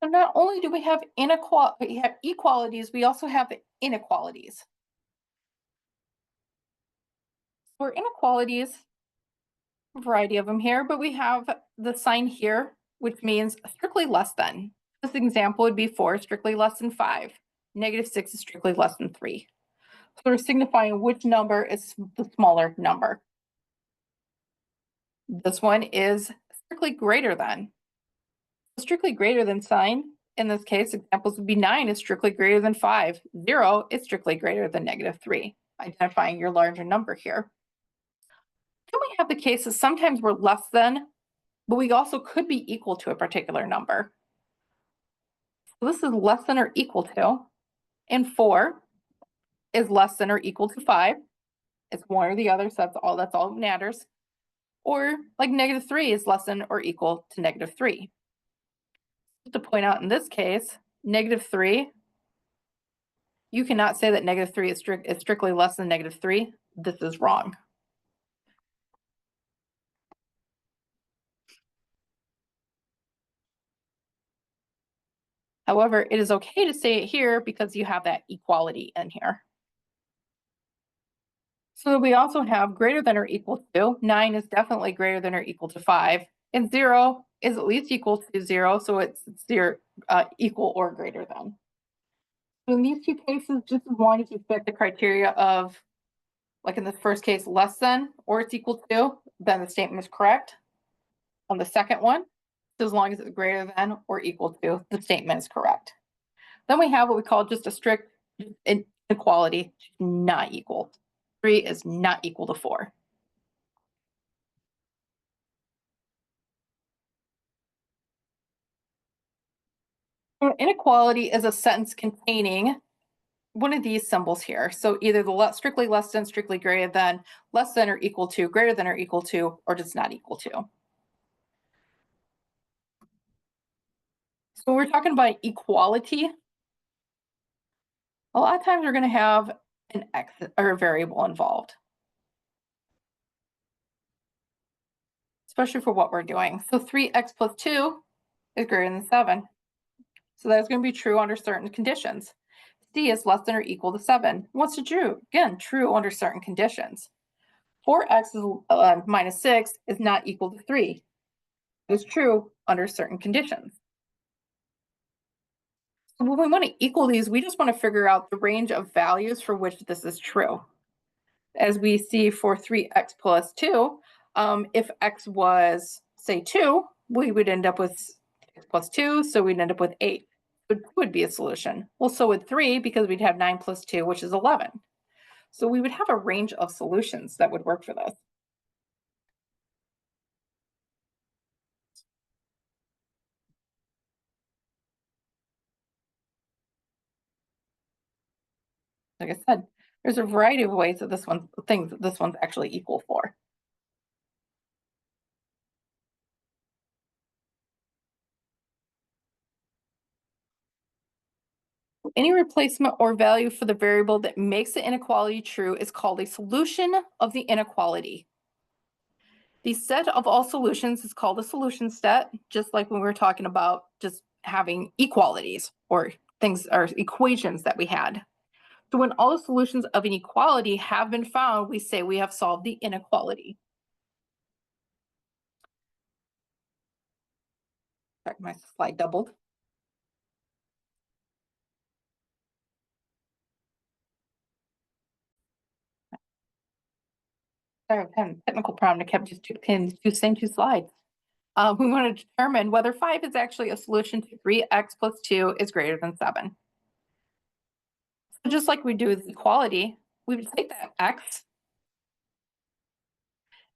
So not only do we have equalities, we also have inequalities. For inequalities, a variety of them here, but we have the sign here, which means strictly less than. This example would be 4 strictly less than 5. -6 is strictly less than 3. So we're signifying which number is the smaller number. This one is strictly greater than. The strictly greater than sign, in this case, examples would be 9 is strictly greater than 5. 0 is strictly greater than -3, identifying your larger number here. Then we have the cases sometimes we're less than, but we also could be equal to a particular number. So this is less than or equal to, and 4 is less than or equal to 5. It's one or the other, so that's all that matters. Or like -3 is less than or equal to -3. Just to point out in this case, -3, you cannot say that -3 is strictly less than -3. This is wrong. However, it is okay to say it here because you have that equality in here. So we also have greater than or equal to. 9 is definitely greater than or equal to 5. And 0 is at least equal to 0, so it's equal or greater than. So in these two cases, just as long as you fit the criteria of, like in the first case, less than or it's equal to, then the statement is correct. On the second one, as long as it's greater than or equal to, the statement is correct. Then we have what we call just a strict inequality, not equal. 3 is not equal to 4. Inequality is a sentence containing one of these symbols here. So either the strictly less than, strictly greater than, less than or equal to, greater than or equal to, or just not equal to. So we're talking about equality. A lot of times we're going to have an x or a variable involved, especially for what we're doing. So 3x plus 2 is greater than 7. So that's going to be true under certain conditions. C is less than or equal to 7. What's true? Again, true under certain conditions. 4x minus 6 is not equal to 3. It's true under certain conditions. So when we want to equal these, we just want to figure out the range of values for which this is true. As we see for 3x plus 2, if x was, say, 2, we would end up with x plus 2, so we'd end up with 8. So 2 would be a solution. Well, so would 3, because we'd have 9 plus 2, which is 11. So we would have a range of solutions that would work for this. Like I said, there's a variety of ways that this one's actually equal for. Any replacement or value for the variable that makes the inequality true is called a solution of the inequality. The set of all solutions is called a solution set, just like when we were talking about just having equalities or things or equations that we had. So when all the solutions of an equality have been found, we say we have solved the inequality. Sorry, my slide doubled. Sorry, I've had a technical problem. I kept just the same two slides. We want to determine whether 5 is actually a solution to 3x plus 2 is greater than 7. So just like we do with equality, we would take that x,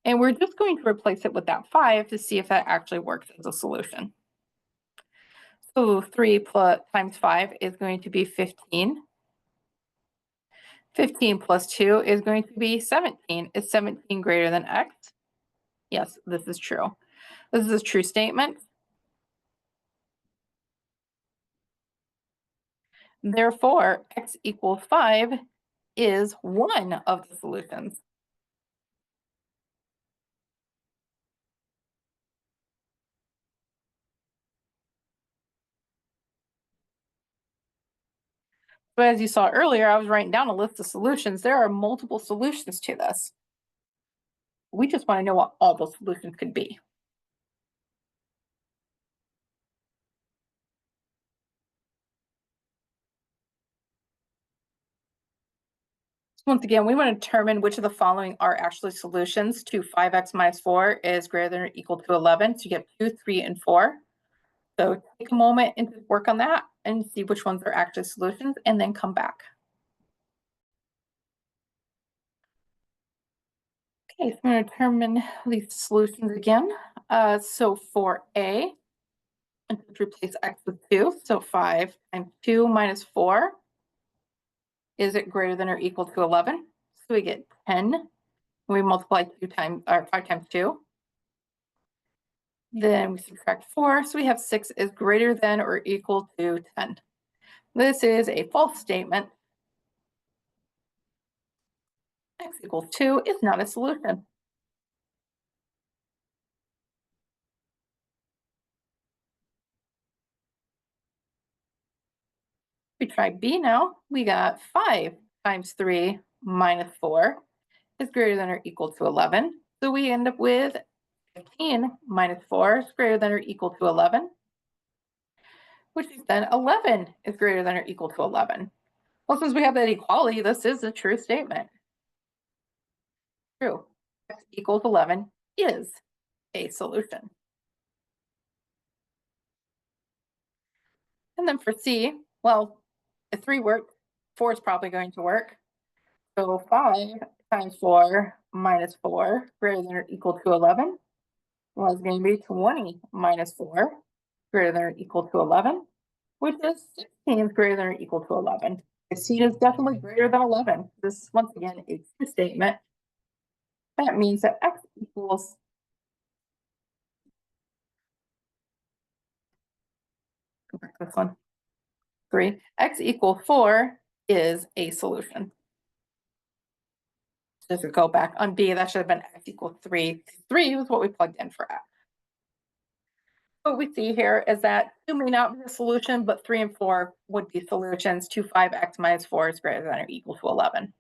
and we're just going to replace it with that 5 to see if that actually works as a solution. So 3 times 5 is going to be 15. 15 plus 2 is going to be 17. Is 17 greater than x? Yes, this is true. This is a true statement. Therefore, x equals 5 is one of the solutions. But as you saw earlier, I was writing down a list of solutions. There are multiple solutions to this. We just want to know what all those solutions could be. Once again, we want to determine which of the following are actually solutions to 5x minus 4 is greater than or equal to 11. So you get 2, 3, and 4. So take a moment and work on that and see which ones are actually solutions, and then come back. Okay, so I'm going to determine these solutions again. So for A, I'm going to replace x with 2. So 5 times 2 minus 4. Is it greater than or equal to 11? So we get 10. We multiply 2 times, or 5 times 2. Then we subtract 4. So we have 6 is greater than or equal to 10. This is a false statement. X equals 2 is not a solution. We try B now. We got 5 times 3 minus 4 is greater than or equal to 11. So we end up with 15 minus 4 is greater than or equal to 11, which is then 11 is greater than or equal to 11. Well, since we have that equality, this is a true statement. True. X equals 11 is a solution. And then for C, well, if 3 worked, 4 is probably going to work. So 5 times 4 minus 4 greater than or equal to 11 was going to be 20 minus 4 greater than or equal to 11, which is 16 greater than or equal to 11. C is definitely greater than 11. This is once again a true statement. That means that x equals this one, 3. X equals 4 is a solution. Does it go back on B? That should have been x equals 3. 3 was what we plugged in for x. What we see here is that 2 may not be a solution, but 3 and 4 would be solutions to 5x minus 4 is greater than or equal to 11.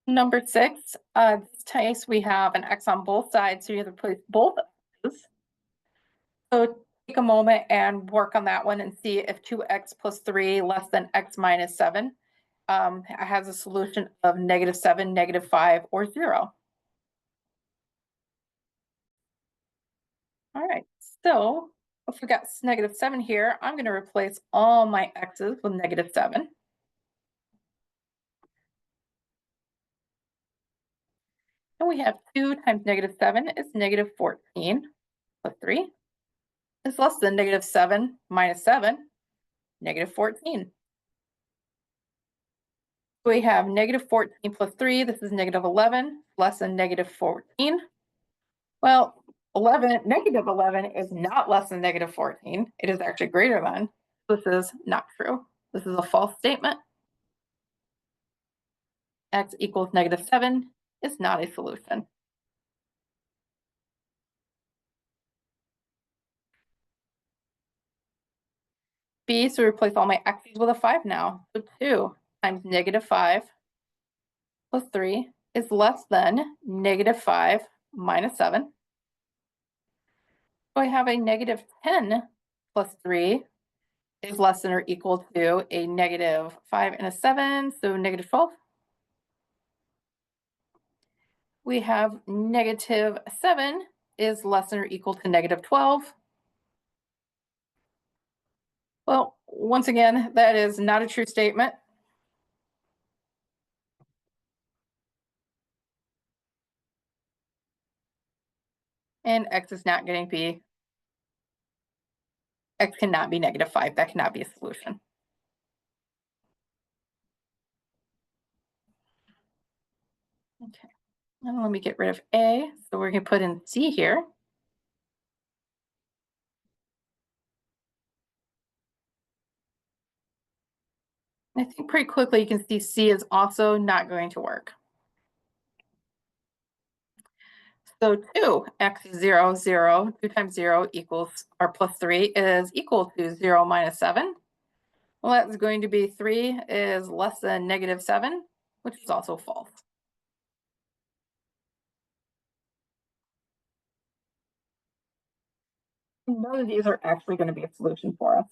Number 6, this case we have an x on both sides, so you have to replace both x's. So take a moment and work on that one and see if 2x plus 3 less than x minus 7 has a solution of -7, -5, or 0. All right, so if we got -7 here, I'm going to replace all my x's with -7. And we have 2 times -7 is -14 plus 3 is less than -7 minus 7, -14. We have -14 plus 3, this is -11, less than -14. Well, -11 is not less than -14. It is actually greater than. This is not true. This is a false statement. X equals -7 is not a solution. B, so replace all my x's with a 5 now. So 2 times -5 plus 3 is less than -5 minus 7. So I have a -10 plus 3 is less than or equal to a -5 and a 7, so -12. We have -7 is less than or equal to -12. Well, once again, that is not a true statement. And x is not going to be, x cannot be -5. That cannot be a solution. Okay, and let me get rid of A. So we're going to put in C here. I think pretty quickly you can see C is also not going to work. So 2x is 0, 0, 2 times 0 equals, or plus 3 is equal to 0 minus 7. Well, that's going to be 3 is less than negative 7, which is also false. None of these are actually going to be a solution for us.